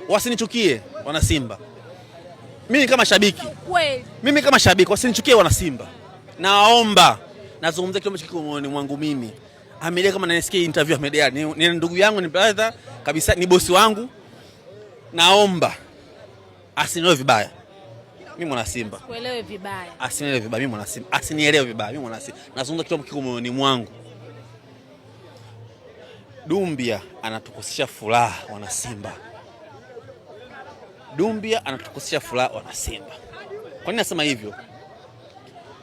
wasinichukie wana Simba. Mimi kama shabiki wasinichukie wana Simba. Naomba, nazungumzia kile ambacho kiko moyoni mwangu mimi. Amelia kama nanisikia interview Amelia, ni ndugu yangu, ni brother kabisa, ni bosi wangu. Naomba asinielewe vibaya. Mimi mwana Simba. Kuelewe vibaya. Asinielewe vibaya, mimi mwana Simba. Asinielewe vibaya, mimi mwana Simba. Nazungumza kile ambacho kiko moyoni mwangu. Dumbia anatukosesha furaha wana Simba. Dumbia anatukosesha furaha wana Simba. Kwa nini nasema hivyo?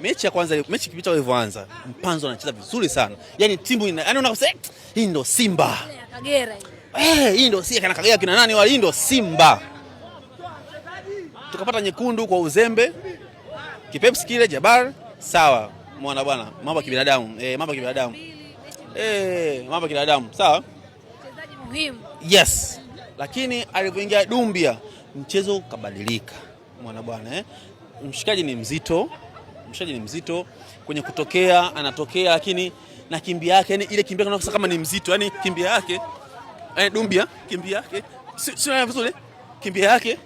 Mechi ya kwanza, mechi kipita ilivyoanza, Mpanzo anacheza vizuri sana. Yaani timu yaani unakosea hii ndio Simba. Kagera hii. Hii ndio kana Kagera kina nani wale, hii ndio Simba. Tukapata nyekundu kwa uzembe. Kipepsi kile Jabar, sawa. Muona bwana, mambo ya kibinadamu. Mambo ya kibinadamu. Mambo ya kibinadamu, sawa? Mchezaji muhimu. Yes. Lakini alipoingia Dumbia, mchezo kabadilika. Muona bwana, Mshikaji ni mzito kwenye kutokea, anatokea lakini na kimbia yake, yani ile kimbia kama ni mzito, yani kimbia yake Dumbia kimbia yake sio vizuri, kimbia yake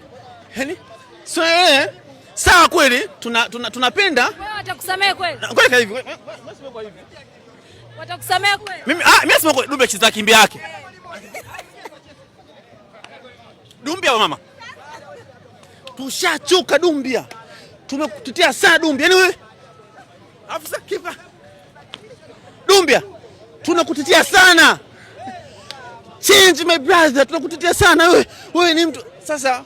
yani sio sawa kweli. Tunapenda wewe, watakusamea kweli kweli hivi, watakusamea kweli. Mimi nasema kweli, Dumbia cheza kimbia yake. Dumbia wa mama, tushachuka Dumbia, tumekutetea sana Dumbia. Yani wewe afisa kipa Dumbia, tunakutetea sana. Change my brother, tunakutetea sana wewe. Wewe ni mtu sasa